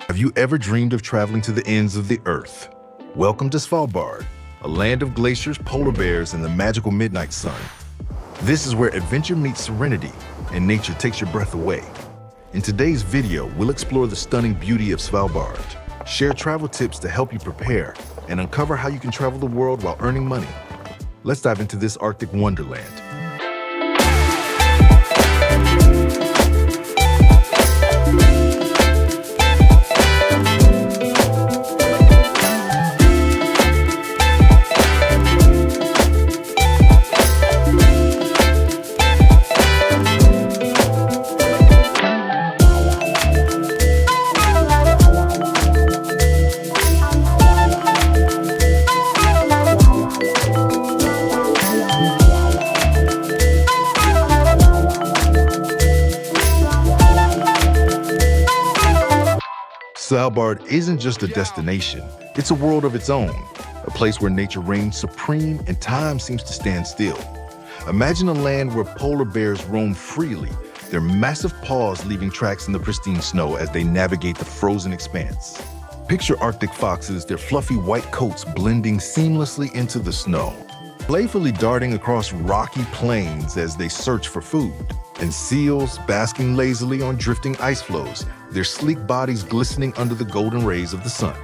Have you ever dreamed of traveling to the ends of the earth? Welcome to Svalbard, a land of glaciers, polar bears, and the magical midnight sun. This is where adventure meets serenity and nature takes your breath away. In today's video, we'll explore the stunning beauty of Svalbard, share travel tips to help you prepare, and uncover how you can travel the world while earning money. Let's dive into this Arctic wonderland. Svalbard isn't just a destination, it's a world of its own, a place where nature reigns supreme and time seems to stand still. Imagine a land where polar bears roam freely, their massive paws leaving tracks in the pristine snow as they navigate the frozen expanse. Picture Arctic foxes, their fluffy white coats blending seamlessly into the snow, playfully darting across rocky plains as they search for food. And seals basking lazily on drifting ice floes, their sleek bodies glistening under the golden rays of the sun.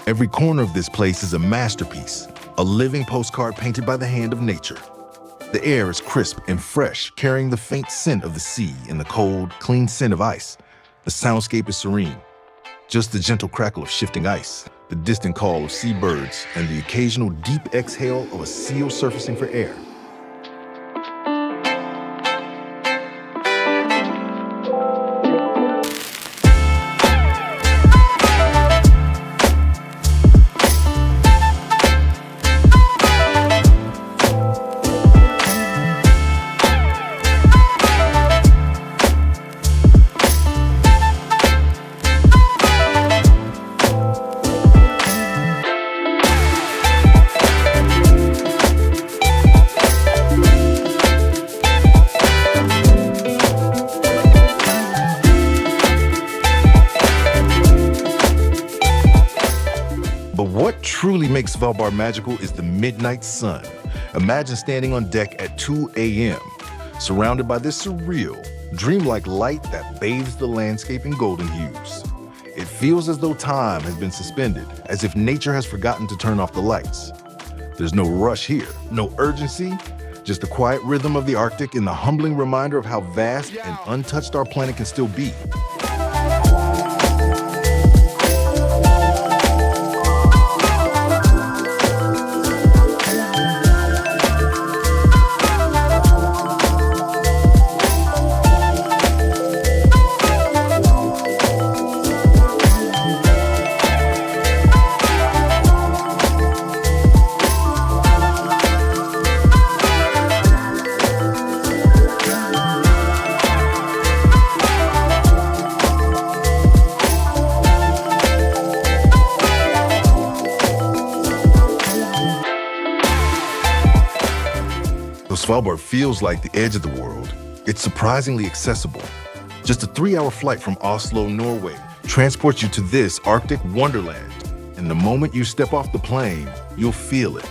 Every corner of this place is a masterpiece, a living postcard painted by the hand of nature. The air is crisp and fresh, carrying the faint scent of the sea and the cold, clean scent of ice. The soundscape is serene. Just the gentle crackle of shifting ice, the distant call of seabirds, and the occasional deep exhale of a seal surfacing for air. But what truly makes Svalbard magical is the midnight sun. Imagine standing on deck at 2 a.m., surrounded by this surreal, dreamlike light that bathes the landscape in golden hues. It feels as though time has been suspended, as if nature has forgotten to turn off the lights. There's no rush here, no urgency, just the quiet rhythm of the Arctic and the humbling reminder of how vast and untouched our planet can still be. Though Svalbard feels like the edge of the world, it's surprisingly accessible. Just a 3-hour flight from Oslo, Norway, transports you to this Arctic wonderland. And the moment you step off the plane, you'll feel it.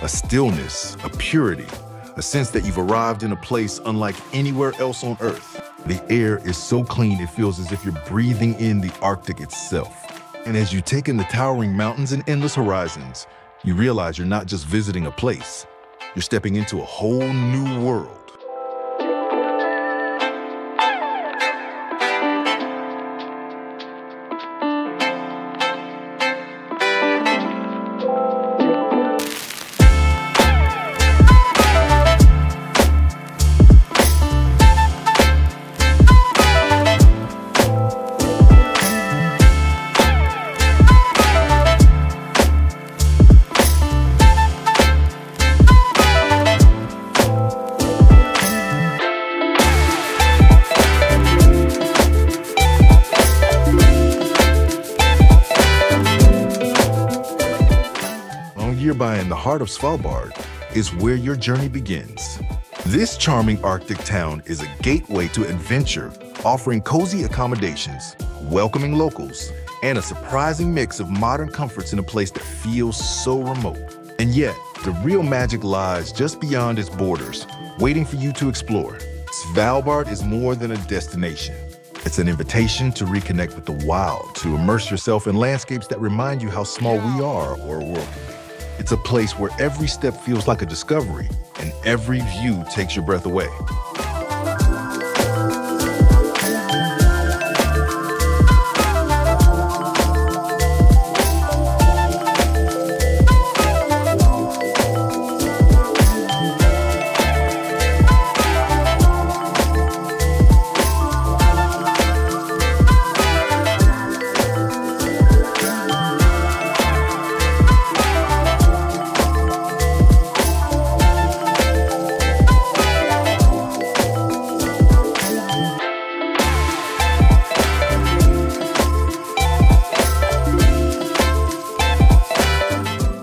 A stillness, a purity, a sense that you've arrived in a place unlike anywhere else on Earth. The air is so clean it feels as if you're breathing in the Arctic itself. And as you take in the towering mountains and endless horizons, you realize you're not just visiting a place, you're stepping into a whole new world. nearby in the heart of Svalbard is where your journey begins. This charming Arctic town is a gateway to adventure, offering cozy accommodations, welcoming locals, and a surprising mix of modern comforts in a place that feels so remote. And yet, the real magic lies just beyond its borders, waiting for you to explore. Svalbard is more than a destination. It's an invitation to reconnect with the wild, to immerse yourself in landscapes that remind you how small we are or a world can be. It's a place where every step feels like a discovery and every view takes your breath away.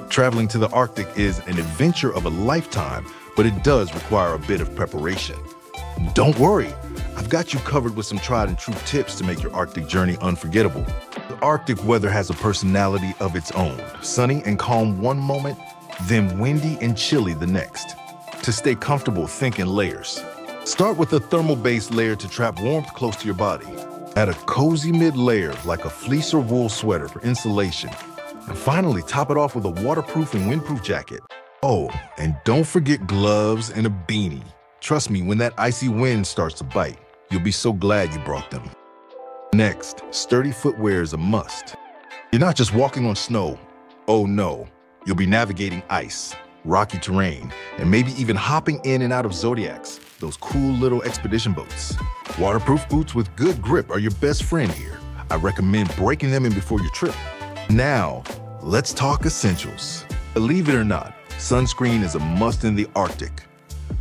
Traveling to the Arctic is an adventure of a lifetime, but it does require a bit of preparation. Don't worry, I've got you covered with some tried and true tips to make your Arctic journey unforgettable. The Arctic weather has a personality of its own, sunny and calm one moment, then windy and chilly the next. To stay comfortable, think in layers. Start with a thermal-based layer to trap warmth close to your body. Add a cozy mid-layer like a fleece or wool sweater for insulation. And finally, top it off with a waterproof and windproof jacket. Oh, and don't forget gloves and a beanie. Trust me, when that icy wind starts to bite, you'll be so glad you brought them. Next, sturdy footwear is a must. You're not just walking on snow. Oh no, you'll be navigating ice, rocky terrain, and maybe even hopping in and out of Zodiacs, those cool little expedition boats. Waterproof boots with good grip are your best friend here. I recommend breaking them in before your trip. Now, let's talk essentials. Believe it or not, sunscreen is a must in the Arctic.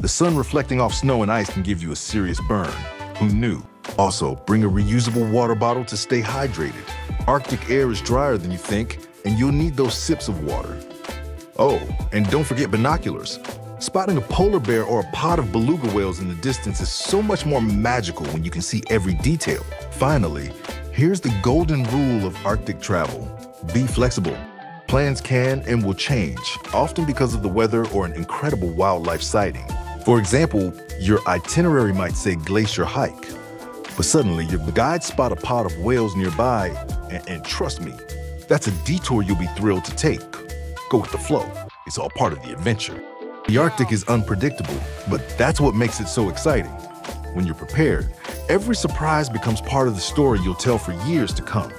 The sun reflecting off snow and ice can give you a serious burn. Who knew? Also, bring a reusable water bottle to stay hydrated. Arctic air is drier than you think, and you'll need those sips of water. Oh, and don't forget binoculars. Spotting a polar bear or a pod of beluga whales in the distance is so much more magical when you can see every detail. Finally, here's the golden rule of Arctic travel. Be flexible. Plans can and will change, often because of the weather or an incredible wildlife sighting. For example, your itinerary might say glacier hike, but suddenly your guide spot a pod of whales nearby, and trust me, that's a detour you'll be thrilled to take. Go with the flow. It's all part of the adventure. The Arctic is unpredictable, but that's what makes it so exciting. When you're prepared, every surprise becomes part of the story you'll tell for years to come.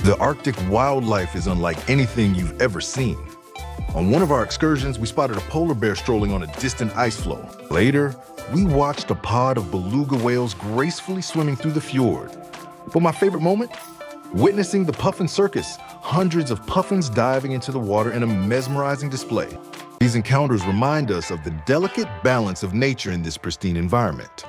The Arctic wildlife is unlike anything you've ever seen. On one of our excursions, we spotted a polar bear strolling on a distant ice floe. Later, we watched a pod of beluga whales gracefully swimming through the fjord. But my favorite moment? Witnessing the puffin circus, hundreds of puffins diving into the water in a mesmerizing display. These encounters remind us of the delicate balance of nature in this pristine environment.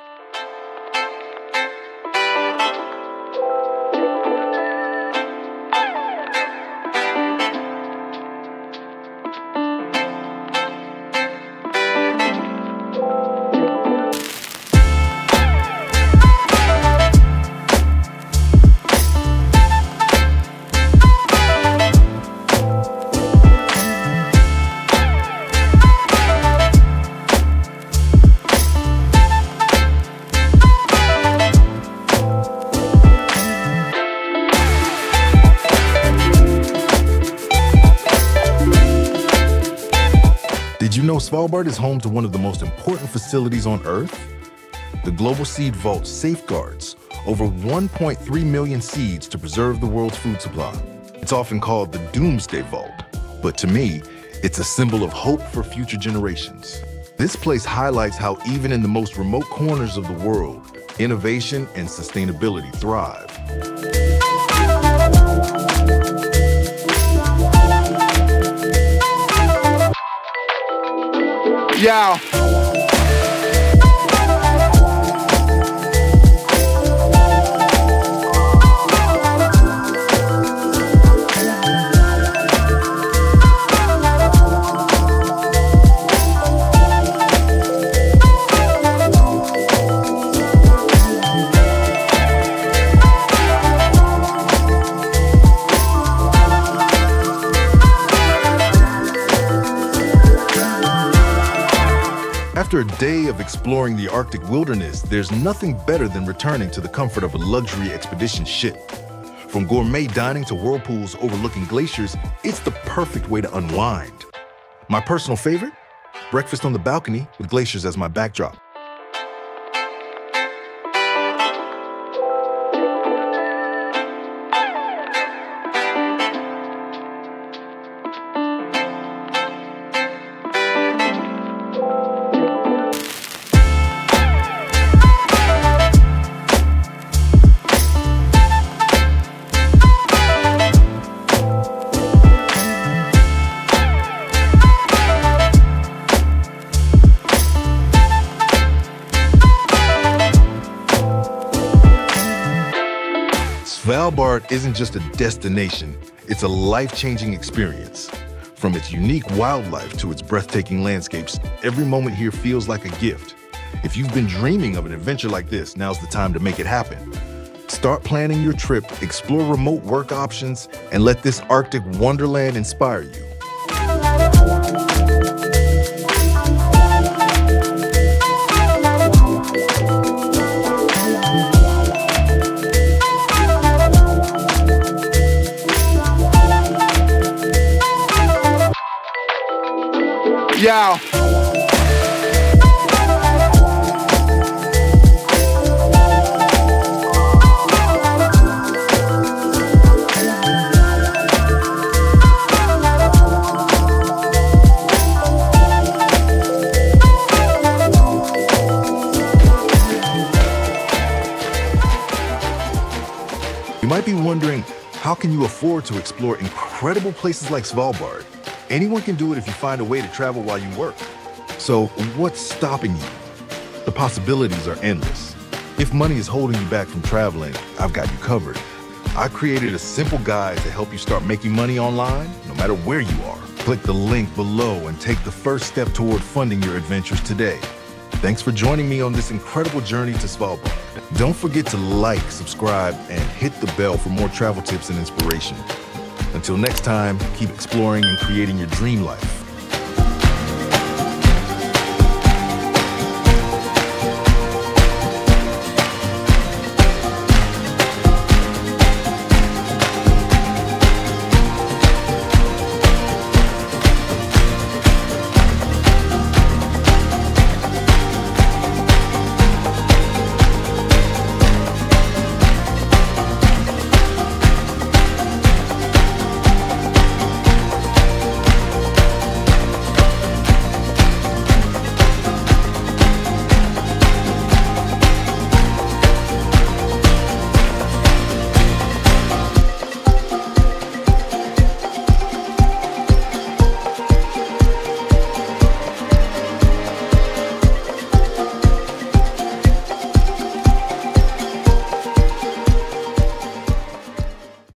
Did you know Svalbard is home to one of the most important facilities on Earth? the Global Seed Vault safeguards over 1.3 million seeds to preserve the world's food supply. It's often called the Doomsday Vault, but to me, it's a symbol of hope for future generations. This place highlights how even in the most remote corners of the world, innovation and sustainability thrive. Yeah. After a day of exploring the Arctic wilderness, there's nothing better than returning to the comfort of a luxury expedition ship. From gourmet dining to whirlpools overlooking glaciers, it's the perfect way to unwind. My personal favorite? Breakfast on the balcony with glaciers as my backdrop. Svalbard isn't just a destination, it's a life-changing experience. From its unique wildlife to its breathtaking landscapes, every moment here feels like a gift. If you've been dreaming of an adventure like this, now's the time to make it happen. Start planning your trip, explore remote work options, and let this Arctic wonderland inspire you. Yeah. You might be wondering, how can you afford to explore incredible places like Svalbard? Anyone can do it if you find a way to travel while you work. So what's stopping you? The possibilities are endless. If money is holding you back from traveling, I've got you covered. I created a simple guide to help you start making money online, no matter where you are. Click the link below and take the first step toward funding your adventures today. Thanks for joining me on this incredible journey to Svalbard. Don't forget to like, subscribe, and hit the bell for more travel tips and inspiration. Until next time, keep exploring and creating your dream life.